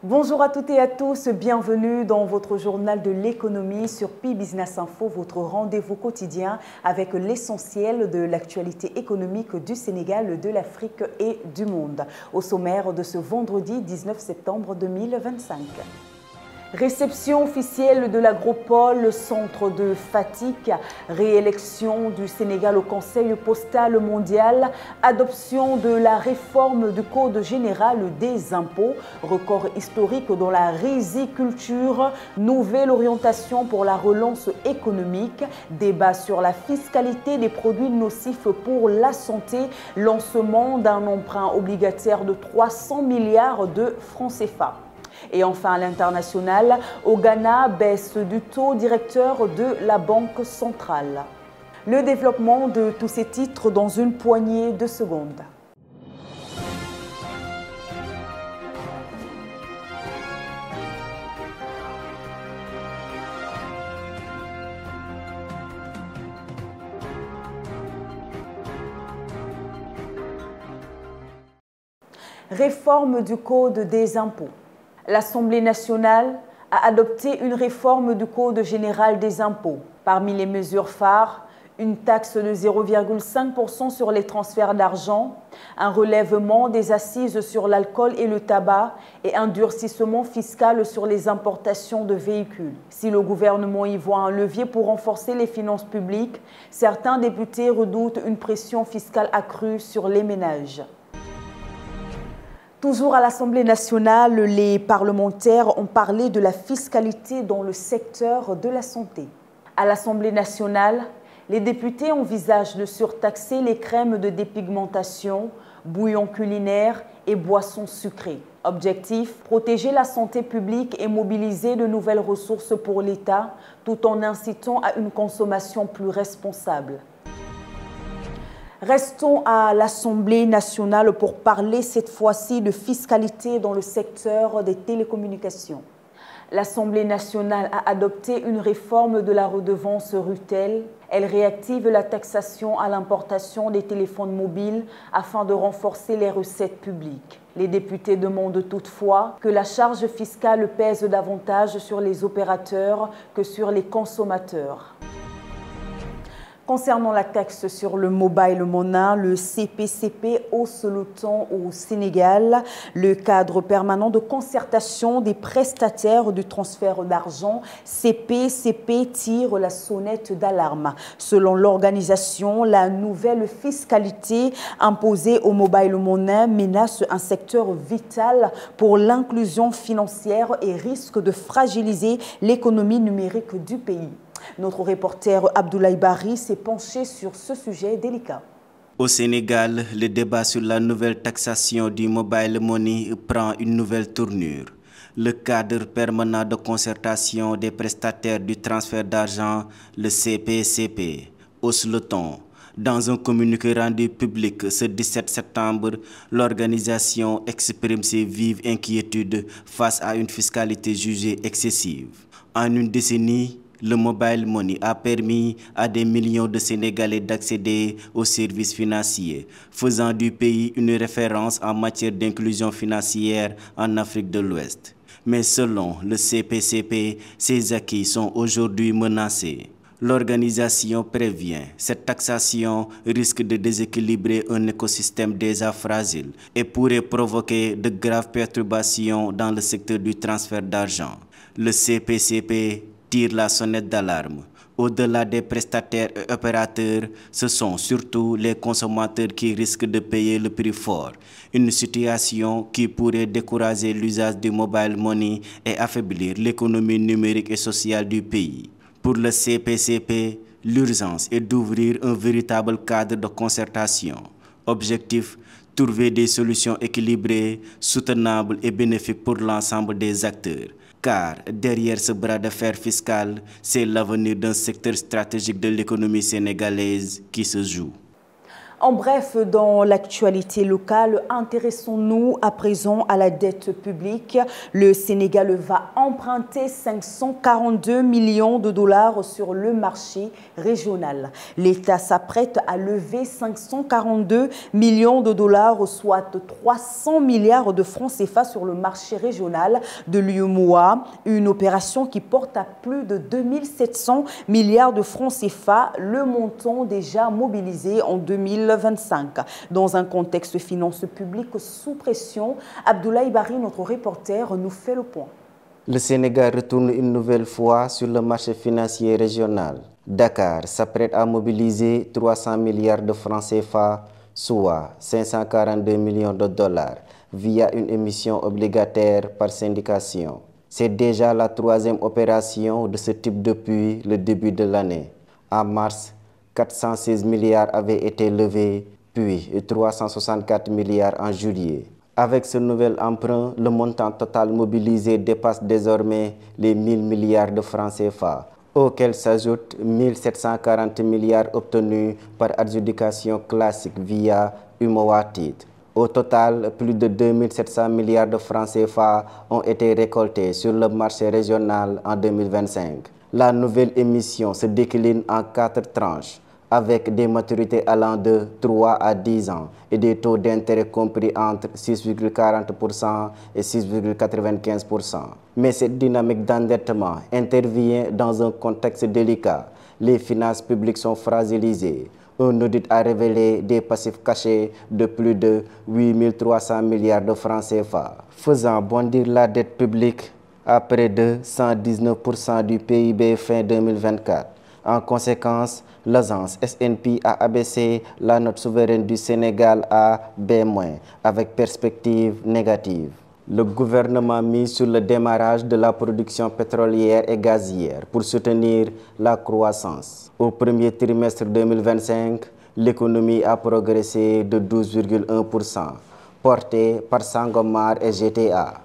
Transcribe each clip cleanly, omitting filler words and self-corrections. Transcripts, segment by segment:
Bonjour à toutes et à tous, bienvenue dans votre journal de l'économie sur Pi Business Info, votre rendez-vous quotidien avec l'essentiel de l'actualité économique du Sénégal, de l'Afrique et du monde. Au sommaire de ce vendredi 19 septembre 2025. Réception officielle de l'Agropole, centre de Fatick, réélection du Sénégal au Conseil postal mondial, adoption de la réforme du Code général des impôts, record historique dans la riziculture, nouvelle orientation pour la relance économique, débat sur la fiscalité des produits nocifs pour la santé, lancement d'un emprunt obligataire de 300 milliards de francs CFA. Et enfin, à l'international, au Ghana, baisse du taux directeur de la Banque centrale. Le développement de tous ces titres dans une poignée de secondes. Réforme du Code des impôts. L'Assemblée nationale a adopté une réforme du Code général des impôts. Parmi les mesures phares, une taxe de 0,5% sur les transferts d'argent, un relèvement des assises sur l'alcool et le tabac et un durcissement fiscal sur les importations de véhicules. Si le gouvernement y voit un levier pour renforcer les finances publiques, certains députés redoutent une pression fiscale accrue sur les ménages. Toujours à l'Assemblée nationale, les parlementaires ont parlé de la fiscalité dans le secteur de la santé. À l'Assemblée nationale, les députés envisagent de surtaxer les crèmes de dépigmentation, bouillons culinaires et boissons sucrées. Objectif, protéger la santé publique et mobiliser de nouvelles ressources pour l'État, tout en incitant à une consommation plus responsable. Restons à l'Assemblée nationale pour parler cette fois-ci de fiscalité dans le secteur des télécommunications. L'Assemblée nationale a adopté une réforme de la redevance RUTEL. Elle réactive la taxation à l'importation des téléphones mobiles afin de renforcer les recettes publiques. Les députés demandent toutefois que la charge fiscale pèse davantage sur les opérateurs que sur les consommateurs. Concernant la taxe sur le mobile money, le CPCP hausse le ton au Sénégal. Le cadre permanent de concertation des prestataires du transfert d'argent, CPCP, tire la sonnette d'alarme. Selon l'organisation, la nouvelle fiscalité imposée au mobile money menace un secteur vital pour l'inclusion financière et risque de fragiliser l'économie numérique du pays. Notre reporter Abdoulaye Barry s'est penché sur ce sujet délicat. Au Sénégal, le débat sur la nouvelle taxation du mobile money prend une nouvelle tournure. Le cadre permanent de concertation des prestataires du transfert d'argent, le CPCP, hausse le ton. Dans un communiqué rendu public ce 17 septembre, l'organisation exprime ses vives inquiétudes face à une fiscalité jugée excessive. En une décennie, le mobile money a permis à des millions de Sénégalais d'accéder aux services financiers, faisant du pays une référence en matière d'inclusion financière en Afrique de l'Ouest. Mais selon le CPCP, ces acquis sont aujourd'hui menacés. L'organisation prévient, cette taxation risque de déséquilibrer un écosystème déjà fragile et pourrait provoquer de graves perturbations dans le secteur du transfert d'argent. Le CPCP tire la sonnette d'alarme. Au-delà des prestataires et opérateurs, ce sont surtout les consommateurs qui risquent de payer le prix fort. Une situation qui pourrait décourager l'usage du mobile money et affaiblir l'économie numérique et sociale du pays. Pour le CPCP, l'urgence est d'ouvrir un véritable cadre de concertation. Objectif, trouver des solutions équilibrées, soutenables et bénéfiques pour l'ensemble des acteurs. Car derrière ce bras de fer fiscal, c'est l'avenir d'un secteur stratégique de l'économie sénégalaise qui se joue. En bref, dans l'actualité locale, intéressons-nous à présent à la dette publique. Le Sénégal va emprunter 542 millions de dollars sur le marché régional. L'État s'apprête à lever 542 millions de dollars, soit 300 milliards de francs CFA sur le marché régional de l'UEMOA. Une opération qui porte à plus de 2700 milliards de francs CFA, le montant déjà mobilisé en 2025. Dans un contexte de finances publiques sous pression, Abdoulaye Barry, notre reporter, nous fait le point. Le Sénégal retourne une nouvelle fois sur le marché financier régional. Dakar s'apprête à mobiliser 300 milliards de francs CFA, soit 542 millions de dollars, via une émission obligataire par syndication. C'est déjà la troisième opération de ce type depuis le début de l'année. En mars, 416 milliards avaient été levés, puis 364 milliards en juillet. Avec ce nouvel emprunt, le montant total mobilisé dépasse désormais les 1000 milliards de francs CFA, auxquels s'ajoutent 1740 milliards obtenus par adjudication classique via UEMOA titre. Au total, plus de 2700 milliards de francs CFA ont été récoltés sur le marché régional en 2025. La nouvelle émission se décline en 4 tranches, avec des maturités allant de 3 à 10 ans et des taux d'intérêt compris entre 6,40% et 6,95%. Mais cette dynamique d'endettement intervient dans un contexte délicat. Les finances publiques sont fragilisées. Un audit a révélé des passifs cachés de plus de 8300 milliards de francs CFA, faisant bondir la dette publique à près de 119% du PIB fin 2024. En conséquence, l'agence S&P a abaissé la note souveraine du Sénégal à B-, avec perspective négative. Le gouvernement mise sur le démarrage de la production pétrolière et gazière pour soutenir la croissance. Au premier trimestre 2025, l'économie a progressé de 12,1%, portée par Sangomar et GTA.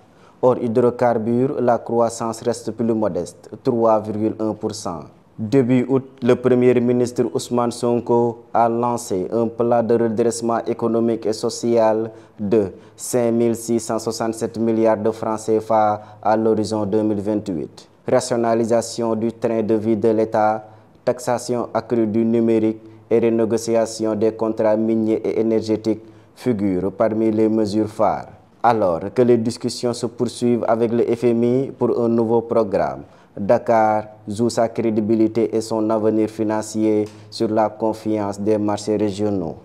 Hors hydrocarbures, la croissance reste plus modeste, 3,1%. Début août, le Premier ministre Ousmane Sonko a lancé un plan de redressement économique et social de 5 667 milliards de francs CFA à l'horizon 2028. Rationalisation du train de vie de l'État, taxation accrue du numérique et renégociation des contrats miniers et énergétiques figurent parmi les mesures phares. Alors que les discussions se poursuivent avec le FMI pour un nouveau programme, Dakar joue sa crédibilité et son avenir financier sur la confiance des marchés régionaux.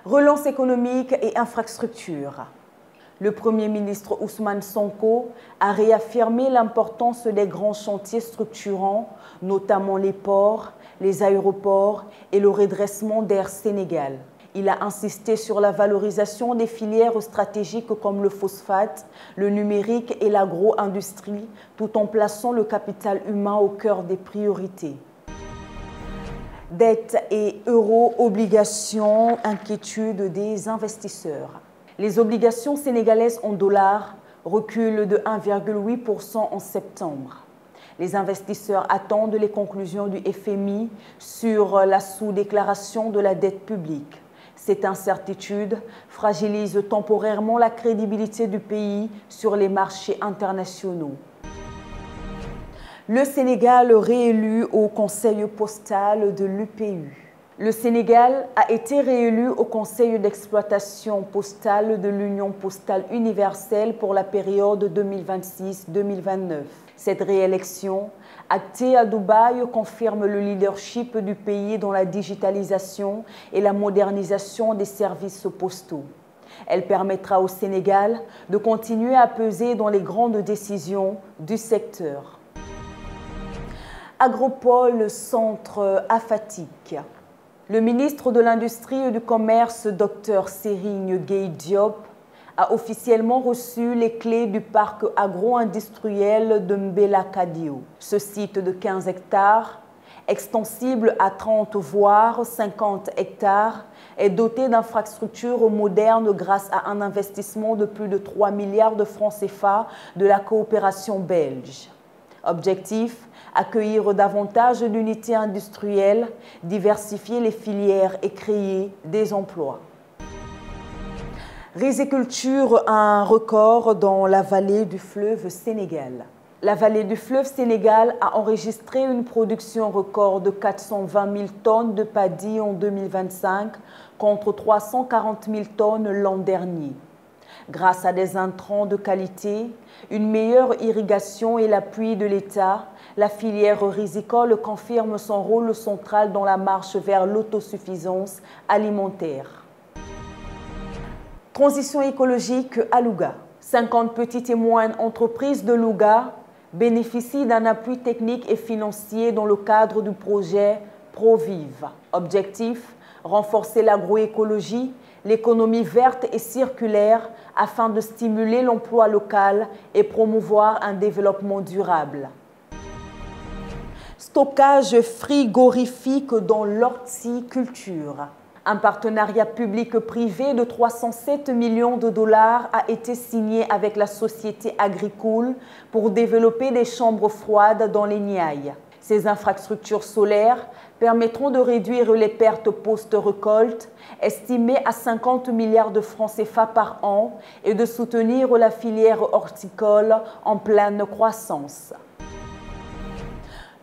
Relance économique et infrastructure. Le Premier ministre Ousmane Sonko a réaffirmé l'importance des grands chantiers structurants, notamment les ports, les aéroports et le redressement d'Air Sénégal. Il a insisté sur la valorisation des filières stratégiques comme le phosphate, le numérique et l'agro-industrie, tout en plaçant le capital humain au cœur des priorités. Dette et euro-obligations, inquiétude des investisseurs. Les obligations sénégalaises en dollars reculent de 1,8% en septembre. Les investisseurs attendent les conclusions du FMI sur la sous-déclaration de la dette publique. Cette incertitude fragilise temporairement la crédibilité du pays sur les marchés internationaux. Le Sénégal réélu au conseil postal de l'UPU. Le Sénégal a été réélu au conseil d'exploitation postale de l'Union postale universelle pour la période 2026-2029. Cette réélection, actée à Dubaï, confirme le leadership du pays dans la digitalisation et la modernisation des services postaux. Elle permettra au Sénégal de continuer à peser dans les grandes décisions du secteur. Agropole Centre Afatik. Le ministre de l'Industrie et du Commerce, Dr Serigne Gueye Diop, a officiellement reçu les clés du parc agro-industriel de Mbela-Kadio. Ce site de 15 hectares, extensible à 30 voire 50 hectares, est doté d'infrastructures modernes grâce à un investissement de plus de 3 milliards de francs CFA de la coopération belge. Objectif, accueillir davantage d'unités industrielles, diversifier les filières et créer des emplois. Riziculture a un record dans la vallée du fleuve Sénégal. La vallée du fleuve Sénégal a enregistré une production record de 420 000 tonnes de paddy en 2025 contre 340 000 tonnes l'an dernier. Grâce à des intrants de qualité, une meilleure irrigation et l'appui de l'État, la filière rizicole confirme son rôle central dans la marche vers l'autosuffisance alimentaire. Transition écologique à Louga. 50 petites et moyennes entreprises de Louga bénéficient d'un appui technique et financier dans le cadre du projet ProVive. Objectif, renforcer l'agroécologie, l'économie verte et circulaire afin de stimuler l'emploi local et promouvoir un développement durable. Stockage frigorifique dans l'horticulture. Un partenariat public-privé de 307 millions de dollars a été signé avec la société Agricool pour développer des chambres froides dans les Niayes. Ces infrastructures solaires permettront de réduire les pertes post-récolte, estimées à 50 milliards de francs CFA par an, et de soutenir la filière horticole en pleine croissance.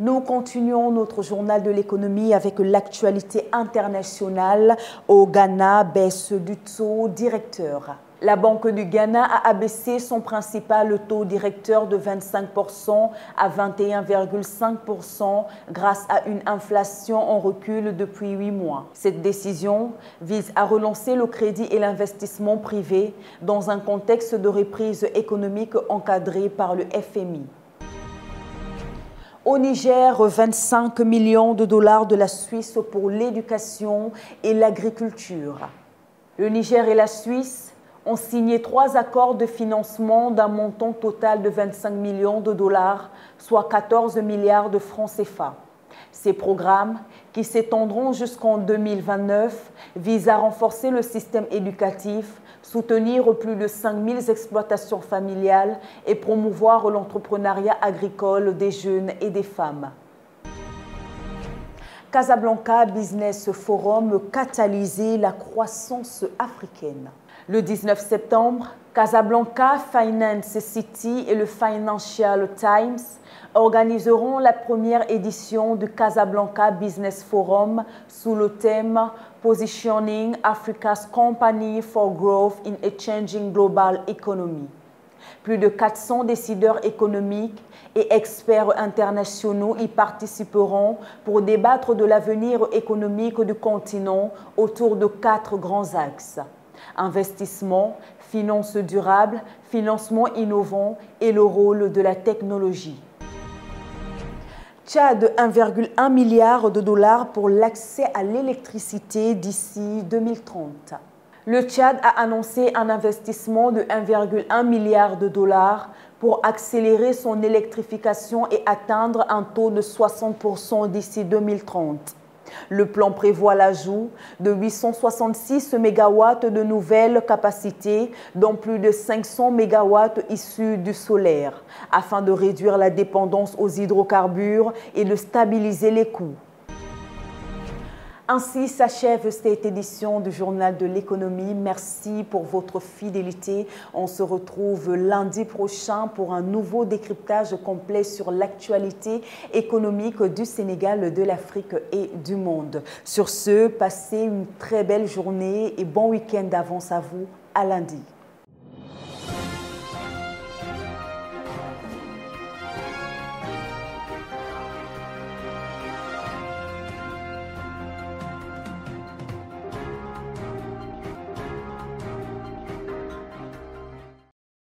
Nous continuons notre journal de l'économie avec l'actualité internationale. Au Ghana, baisse du taux directeur. La Banque du Ghana a abaissé son principal taux directeur de 25% à 21,5% grâce à une inflation en recul depuis 8 mois. Cette décision vise à relancer le crédit et l'investissement privé dans un contexte de reprise économique encadré par le FMI. Au Niger, 25 millions de dollars de la Suisse pour l'éducation et l'agriculture. Le Niger et la Suisse ont signé 3 accords de financement d'un montant total de 25 millions de dollars, soit 14 milliards de francs CFA. Ces programmes, qui s'étendront jusqu'en 2029, visent à renforcer le système éducatif, soutenir plus de 5000 exploitations familiales et promouvoir l'entrepreneuriat agricole des jeunes et des femmes. Casablanca Business Forum catalyser la croissance africaine. Le 19 septembre, Casablanca Finance City et le Financial Times organiseront la première édition du Casablanca Business Forum sous le thème Positioning Africa's Company for Growth in a Changing Global Economy. Plus de 400 décideurs économiques et experts internationaux y participeront pour débattre de l'avenir économique du continent autour de 4 grands axes. Investissement, finances durables, financement innovant et le rôle de la technologie. Tchad, 1,1 milliard de dollars pour l'accès à l'électricité d'ici 2030. Le Tchad a annoncé un investissement de 1,1 milliard de dollars pour accélérer son électrification et atteindre un taux de 60% d'ici 2030. Le plan prévoit l'ajout de 866 MW de nouvelles capacités, dont plus de 500 MW issus du solaire, afin de réduire la dépendance aux hydrocarbures et de stabiliser les coûts. Ainsi s'achève cette édition du Journal de l'économie. Merci pour votre fidélité. On se retrouve lundi prochain pour un nouveau décryptage complet sur l'actualité économique du Sénégal, de l'Afrique et du monde. Sur ce, passez une très belle journée et bon week-end d'avance à vous. À lundi.